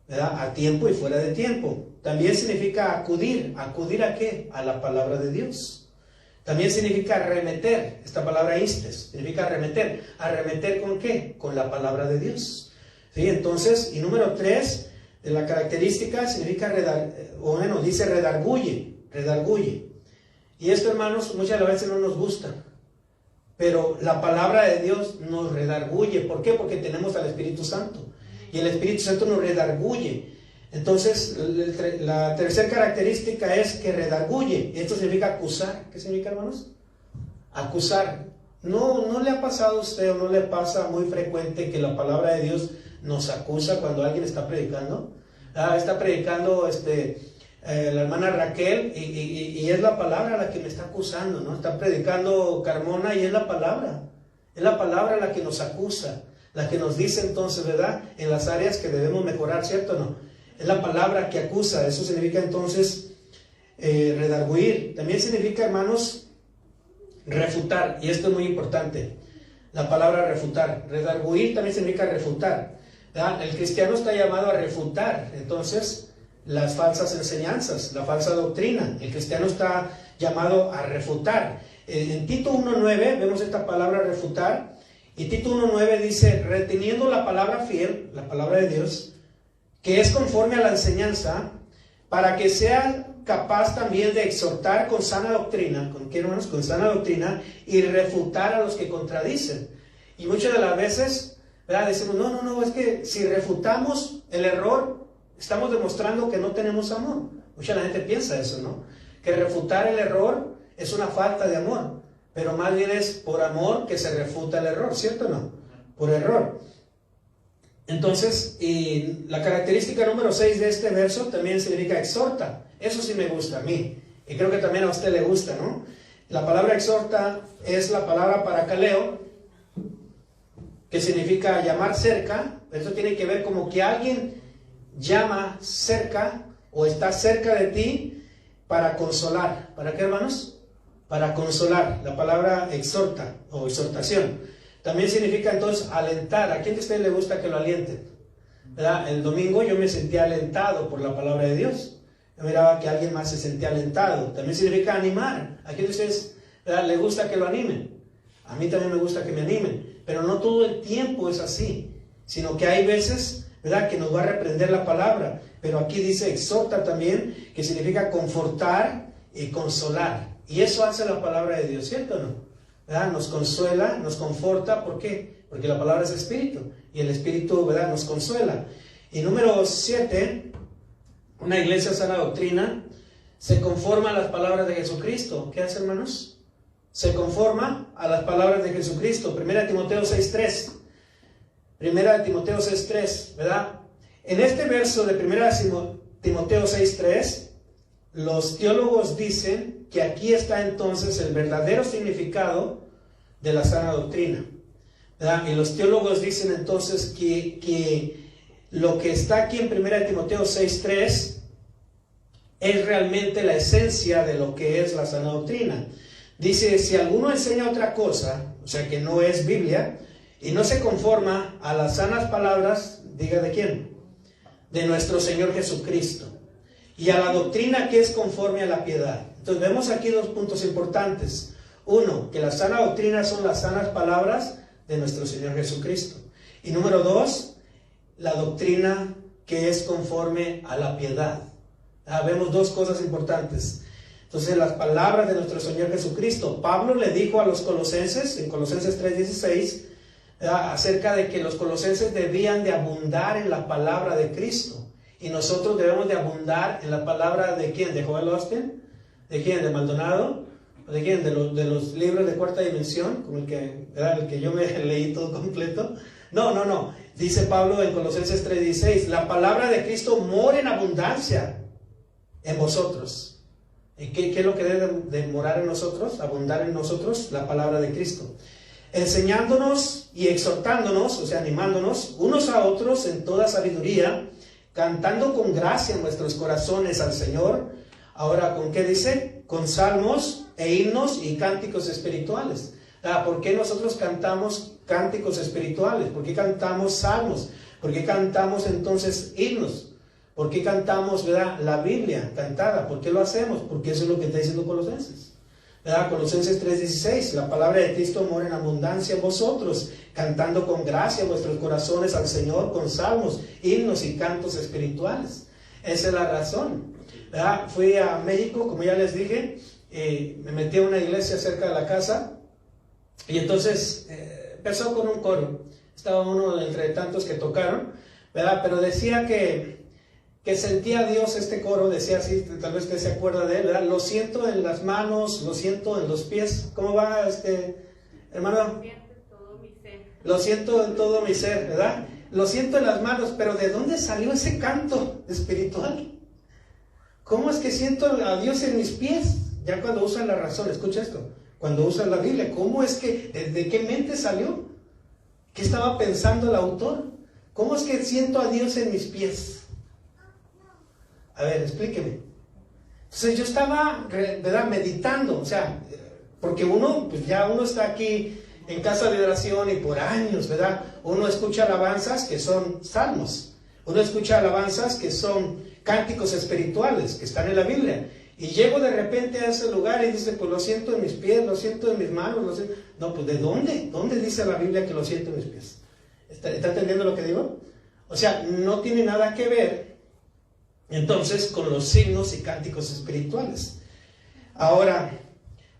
¿verdad?, a tiempo y fuera de tiempo. También significa acudir. ¿Acudir a qué? A la palabra de Dios. También significa arremeter. Esta palabra instes significa arremeter. ¿Arremeter con qué? Con la palabra de Dios. ¿Sí? Entonces, y número 3 de la característica significa dice redarguye. Redarguye. Y esto, hermanos, muchas veces no nos gusta. Pero la palabra de Dios nos redarguye. ¿Por qué? Porque tenemos al Espíritu Santo. Y el Espíritu Santo nos redarguye. Entonces, la tercera característica es que redarguye. Esto significa acusar. ¿Qué significa, hermanos? Acusar. ¿No le ha pasado a usted o no le pasa muy frecuente que la palabra de Dios nos acusa cuando alguien está predicando? Está predicando la hermana Raquel y es la palabra la que me está acusando, ¿no? Está predicando Carmona y es la palabra la que nos acusa, la que nos dice entonces, ¿verdad?, en las áreas que debemos mejorar, ¿cierto o no? Es la palabra que acusa. Eso significa entonces redarguir. También significa, hermanos, refutar, y esto es muy importante, la palabra refutar. Redarguir también significa refutar, ¿verdad? El cristiano está llamado a refutar entonces las falsas enseñanzas, la falsa doctrina. El cristiano está llamado a refutar. En Tito 1:9 vemos esta palabra refutar, y Tito 1:9 dice, reteniendo la palabra fiel, la palabra de Dios, que es conforme a la enseñanza, para que sea capaz también de exhortar con sana doctrina. ¿Con qué, hermanos? Con sana doctrina, y refutar a los que contradicen. Y muchas de las veces, ¿verdad?, decimos, no, es que si refutamos el error, estamos demostrando que no tenemos amor. Mucha la gente piensa eso, ¿no? Que refutar el error es una falta de amor, pero más bien es por amor que se refuta el error, ¿cierto o no? Por error. Entonces, y la característica número 6 de este verso también significa exhorta. Eso sí me gusta a mí, y creo que también a usted le gusta, ¿no? La palabra exhorta es la palabra parakaleo, que significa llamar cerca. Eso tiene que ver como que alguien llama cerca o está cerca de ti para consolar. ¿Para qué, hermanos? Para consolar. La palabra exhorta o exhortación. También significa entonces alentar. ¿A quién de ustedes le gusta que lo alienten? ¿verdad? El domingo yo me sentía alentado por la palabra de Dios. Yo miraba que alguien más se sentía alentado. También significa animar. ¿A quién de ustedes, ¿verdad?, le gusta que lo animen? A mí también me gusta que me animen. Pero no todo el tiempo es así, sino que hay veces, ¿verdad?, que nos va a reprender la palabra. Pero aquí dice exhorta también, que significa confortar y consolar. Y eso hace la palabra de Dios, ¿cierto o no? ¿Verdad? Nos consuela, nos conforta. ¿Por qué? Porque la palabra es espíritu. Y el espíritu, ¿verdad?, nos consuela. Y número 7, una iglesia sana doctrina se conforma a las palabras de Jesucristo. ¿Qué hace, hermanos? Se conforma a las palabras de Jesucristo. 1 Timoteo 6:3. 1 Timoteo 6:3, ¿verdad? En este verso de 1 Timoteo 6:3, los teólogos dicen que aquí está entonces el verdadero significado de la sana doctrina, ¿verdad? Y los teólogos dicen entonces que lo que está aquí en 1 Timoteo 6:3 es realmente la esencia de lo que es la sana doctrina. Dice, si alguno enseña otra cosa, o sea que no es Biblia, y no se conforma a las sanas palabras, diga de quién, de nuestro Señor Jesucristo, y a la doctrina que es conforme a la piedad. Entonces vemos aquí dos puntos importantes. Uno, que la sana doctrina son las sanas palabras de nuestro Señor Jesucristo. Y número 2, la doctrina que es conforme a la piedad. Vemos dos cosas importantes. Entonces, las palabras de nuestro Señor Jesucristo. Pablo le dijo a los colosenses, en Colosenses 3:16, acerca de que los colosenses debían de abundar en la palabra de Cristo. Y nosotros debemos de abundar en la palabra de ¿quién? ¿De Joel Austin? ¿De quién? ¿De Maldonado? ¿De quién? ¿De los libros de Cuarta Dimensión? Como el que yo me leí todo completo. No. Dice Pablo en Colosenses 3:16, la palabra de Cristo mora en abundancia en vosotros. ¿Y qué es lo que debe de morar en nosotros? Abundar en nosotros, la palabra de Cristo. Enseñándonos y exhortándonos, o sea, animándonos unos a otros en toda sabiduría, cantando con gracia en nuestros corazones al Señor. Ahora, ¿con qué dice? Con salmos e himnos y cánticos espirituales. ¿Por qué nosotros cantamos cánticos espirituales? ¿Por qué cantamos salmos? ¿Por qué cantamos entonces himnos? ¿Por qué cantamos, verdad, la Biblia cantada? ¿Por qué lo hacemos? Porque eso es lo que está diciendo Colosenses, ¿verdad? Colosenses 3:16, la palabra de Cristo mora en abundancia en vosotros, cantando con gracia vuestros corazones al Señor con salmos, himnos y cantos espirituales. Esa es la razón, ¿verdad? Fui a México, como ya les dije, me metí a una iglesia cerca de la casa y entonces empezó con un coro. Estaba uno de entre tantos que tocaron, ¿verdad? Pero decía que sentía Dios, este coro decía así, tal vez que se acuerda de él, ¿verdad? Lo siento en las manos, lo siento en los pies. ¿Cómo va, hermano? Lo siento en todo mi ser, ¿verdad? Lo siento en las manos, pero ¿de dónde salió ese canto espiritual? ¿Cómo es que siento a Dios en mis pies? Ya cuando usan la razón, escucha esto, cuando usan la Biblia, ¿cómo es que, de qué mente salió? ¿Qué estaba pensando el autor? ¿Cómo es que siento a Dios en mis pies? A ver, explíqueme. Entonces yo estaba, ¿verdad?, meditando, o sea, porque pues ya uno está aquí en casa de oración y por años, ¿verdad? Uno escucha alabanzas que son salmos, uno escucha alabanzas que son cánticos espirituales, que están en la Biblia. Y llego de repente a ese lugar y dice, pues lo siento en mis pies, lo siento en mis manos, lo siento. No, pues ¿de dónde? ¿Dónde dice la Biblia que lo siento en mis pies? ¿Está entendiendo lo que digo? O sea, no tiene nada que ver entonces con los signos y cánticos espirituales. Ahora,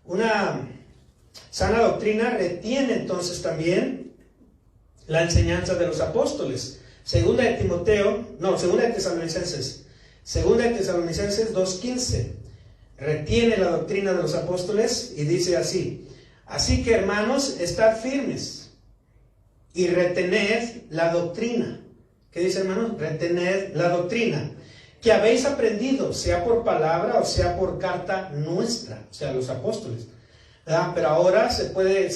una sana doctrina retiene entonces también la enseñanza de los apóstoles. Segunda de Tesalonicenses 2:15 retiene la doctrina de los apóstoles y dice así: así que, hermanos, estad firmes y retened la doctrina. ¿Qué dice, hermanos? Retened la doctrina que habéis aprendido, sea por palabra o sea por carta nuestra, o sea, los apóstoles, ¿verdad? Pero ahora se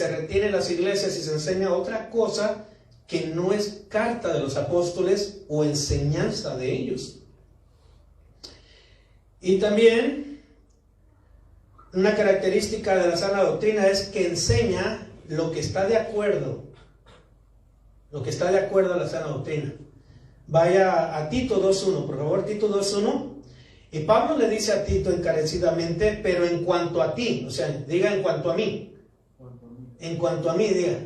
retiene en las iglesias y se enseña otra cosa que no es carta de los apóstoles o enseñanza de ellos. Y también una característica de la sana doctrina es que enseña lo que está de acuerdo a la sana doctrina. vaya a Tito 2.1, por favor, Tito 2.1. Y Pablo le dice a Tito encarecidamente, pero en cuanto a ti, o sea, diga en cuanto a mí. En cuanto a mí, diga.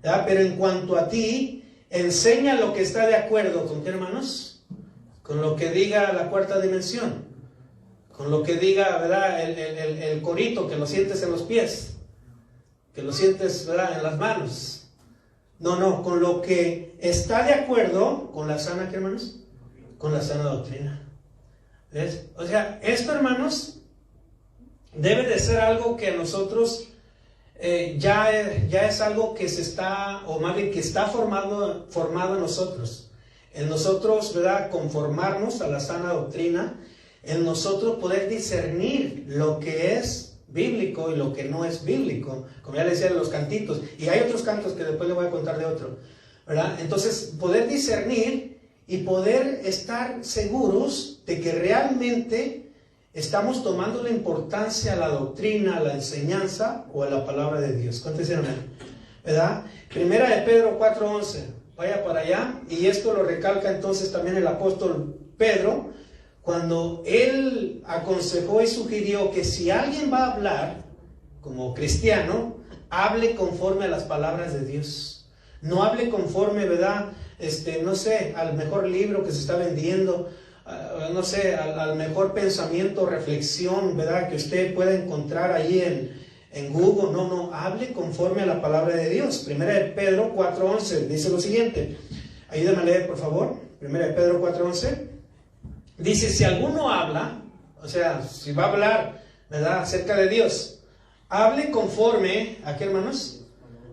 ¿Verdad? Pero en cuanto a ti, enseña lo que está de acuerdo. ¿Con qué, hermanos? Con lo que diga la cuarta dimensión. Con lo que diga, ¿verdad? El corito, que lo sientes en los pies. Que lo sientes, ¿verdad? En las manos. No, con lo que está de acuerdo con la sana, ¿qué, hermanos? Con la sana doctrina. ¿Ves? O sea, esto, hermanos, debe de ser algo que nosotros ya es algo que se está, o más bien que está formado en nosotros. En nosotros, ¿verdad? Conformarnos a la sana doctrina. En nosotros poder discernir lo que es bíblico y lo que no es bíblico, como ya les decía en los cantitos, y hay otros cantos que después les voy a contar de otro, ¿verdad? Entonces, poder discernir y poder estar seguros de que realmente estamos tomando la importancia a la doctrina, a la enseñanza o a la palabra de Dios. ¿Cuántos dicen amén? ¿Verdad? Primera de Pedro 4:11, vaya para allá, y esto lo recalca entonces también el apóstol Pedro, cuando él aconsejó y sugirió que si alguien va a hablar como cristiano, hable conforme a las palabras de Dios. No hable conforme, ¿verdad? No sé, al mejor libro que se está vendiendo, no sé, al mejor pensamiento, reflexión, ¿verdad? Que usted pueda encontrar ahí en Google. No, hable conforme a la palabra de Dios. Primera de Pedro 4:11 dice lo siguiente. Ayúdame a leer, por favor. Primera de Pedro 4:11. Dice, si alguno habla, o sea, si va a hablar, ¿verdad?, acerca de Dios, hable conforme, ¿a qué, hermanos?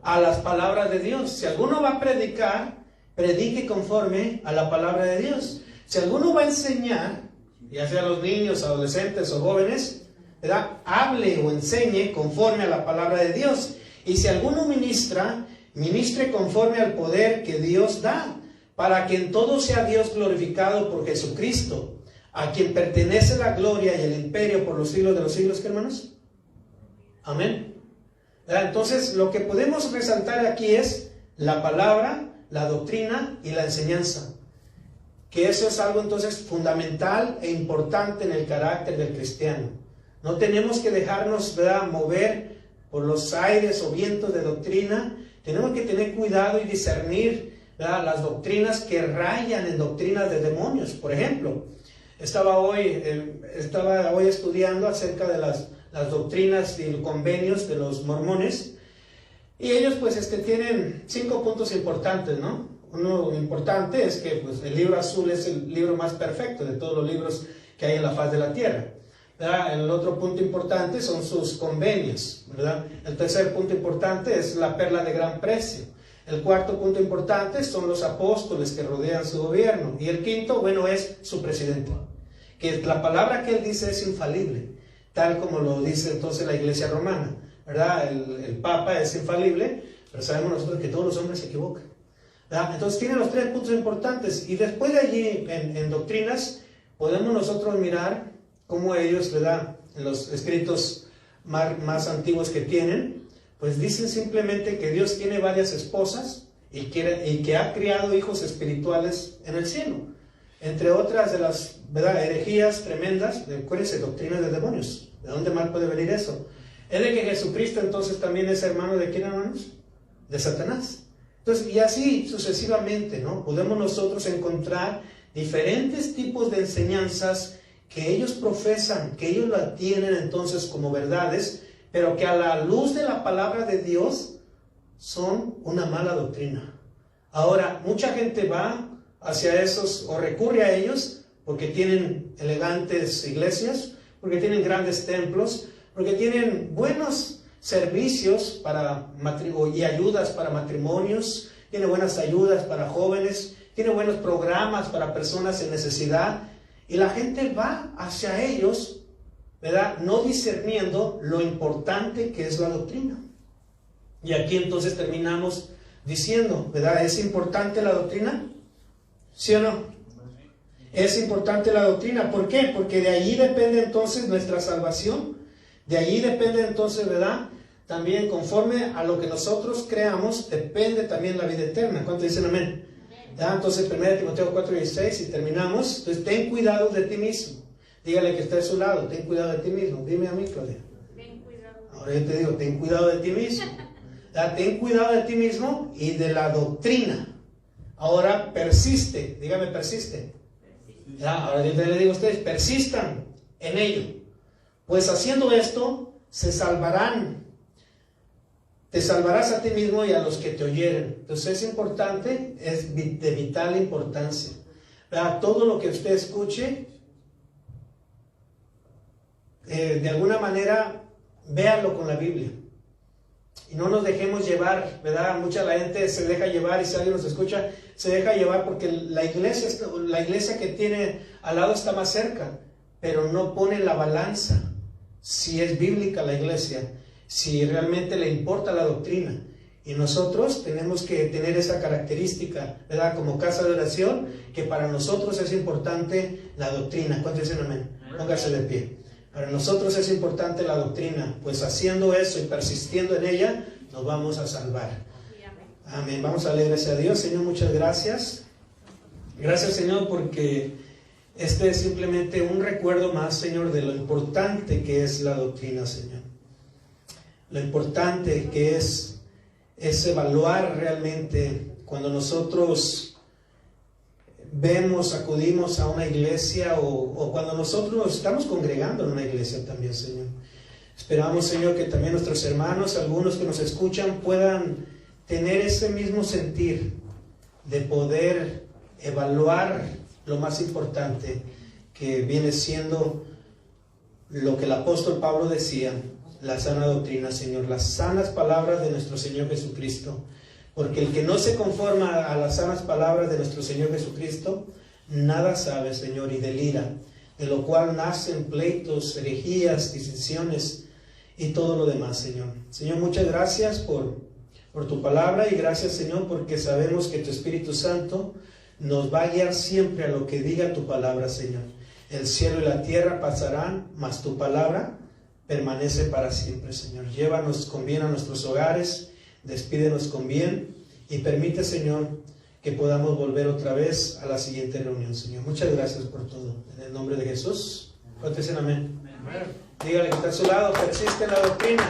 A las palabras de Dios. Si alguno va a predicar, predique conforme a la palabra de Dios. Si alguno va a enseñar, ya sea a los niños, adolescentes o jóvenes, ¿verdad?, hable o enseñe conforme a la palabra de Dios. Y si alguno ministra, ministre conforme al poder que Dios da, para que en todo sea Dios glorificado por Jesucristo, a quien pertenece la gloria y el imperio por los siglos de los siglos, ¿qué, hermanos? Amén. Entonces, lo que podemos resaltar aquí es la palabra, la doctrina y la enseñanza. Que eso es algo entonces fundamental e importante en el carácter del cristiano. No tenemos que dejarnos, ¿verdad?, mover por los aires o vientos de doctrina. Tenemos que tener cuidado y discernir, ¿verdad?, las doctrinas que rayan en doctrinas de demonios. Por ejemplo, estaba hoy estudiando acerca de las doctrinas y convenios de los mormones, y ellos pues tienen 5 puntos importantes, ¿no? Uno importante es que pues, el libro azul es el libro más perfecto de todos los libros que hay en la faz de la tierra, ¿verdad? El otro punto importante son sus convenios, ¿verdad? El tercer punto importante es la perla de gran precio. El cuarto punto importante son los apóstoles que rodean su gobierno. Y el quinto, bueno, es su presidente. Que la palabra que él dice es infalible, tal como lo dice entonces la Iglesia romana, ¿verdad? El Papa es infalible, pero sabemos nosotros que todos los hombres se equivocan, ¿verdad? Entonces tiene los 3 puntos importantes. Y después de allí, en doctrinas, podemos nosotros mirar cómo ellos, ¿verdad?, en los escritos más antiguos que tienen, pues dicen simplemente que Dios tiene varias esposas y que ha criado hijos espirituales en el cielo. Entre otras de las, ¿verdad?, herejías tremendas, acuérdense, doctrinas de demonios. ¿De dónde más puede venir eso? Es de que Jesucristo entonces también es hermano de ¿quién, hermanos? De Satanás. Entonces, y así sucesivamente, ¿no? Podemos nosotros encontrar diferentes tipos de enseñanzas que ellos profesan, que ellos la tienen entonces como verdades, pero que a la luz de la palabra de Dios son una mala doctrina. Ahora, mucha gente va hacia esos o recurre a ellos porque tienen elegantes iglesias, porque tienen grandes templos, porque tienen buenos servicios y ayudas para matrimonios, tiene buenas ayudas para jóvenes, tiene buenos programas para personas en necesidad, y la gente va hacia ellos, ¿verdad?, no discerniendo lo importante que es la doctrina. Y aquí entonces terminamos diciendo, ¿verdad?, ¿es importante la doctrina? ¿Sí o no? Es importante la doctrina. ¿Por qué? Porque de allí depende entonces nuestra salvación. De allí depende entonces, ¿verdad?, también conforme a lo que nosotros creamos, depende también la vida eterna. ¿Cuántos dicen amén? ¿Ya? Entonces 1 Timoteo 4:16 y terminamos. Entonces ten cuidado de ti mismo. Dígale que está a su lado, ten cuidado de ti mismo. Dime a mí, Claudia. Ten cuidado. Ahora yo te digo, ten cuidado de ti mismo. ¿Ya? Ten cuidado de ti mismo y de la doctrina. Ahora persiste, dígame persiste. ¿Ya? Ahora yo le digo a ustedes, persistan en ello. Pues haciendo esto, se salvarán. Te salvarás a ti mismo y a los que te oyeren. Entonces es importante, es de vital importancia. ¿Verdad? Todo lo que usted escuche, de alguna manera, véalo con la Biblia. Y no nos dejemos llevar, ¿verdad? Mucha la gente se deja llevar y si alguien nos escucha, se deja llevar porque la iglesia que tiene al lado está más cerca, pero no pone la balanza si es bíblica la iglesia, si realmente le importa la doctrina. Y nosotros tenemos que tener esa característica, ¿verdad? Como casa de oración, que para nosotros es importante la doctrina. ¿Cuántos dicen amén? Póngase de pie. Para nosotros es importante la doctrina, pues haciendo eso y persistiendo en ella, nos vamos a salvar. Amén. Vamos a leer a Dios. Señor, muchas gracias. Gracias, Señor, porque este es simplemente un recuerdo más, Señor, de lo importante que es la doctrina, Señor. Lo importante que es evaluar realmente cuando nosotros acudimos a una iglesia o cuando nosotros nos estamos congregando en una iglesia también, Señor. Esperamos, Señor, que también nuestros hermanos, algunos que nos escuchan, puedan tener ese mismo sentir de poder evaluar lo más importante que viene siendo lo que el apóstol Pablo decía, la sana doctrina, Señor, las sanas palabras de nuestro Señor Jesucristo. Porque el que no se conforma a las sanas palabras de nuestro Señor Jesucristo, nada sabe, Señor, y delira, de lo cual nacen pleitos, herejías, disensiones y todo lo demás, Señor. Señor, muchas gracias por tu palabra y gracias, Señor, porque sabemos que tu Espíritu Santo nos va a guiar siempre a lo que diga tu palabra, Señor. El cielo y la tierra pasarán, mas tu palabra permanece para siempre, Señor. Llévanos con bien a nuestros hogares, despídenos con bien y permite, Señor, que podamos volver otra vez a la siguiente reunión, Señor. Muchas gracias por todo. En el nombre de Jesús. ¿Cuántos dicen amén? Dígale que está a su lado, persiste en la doctrina.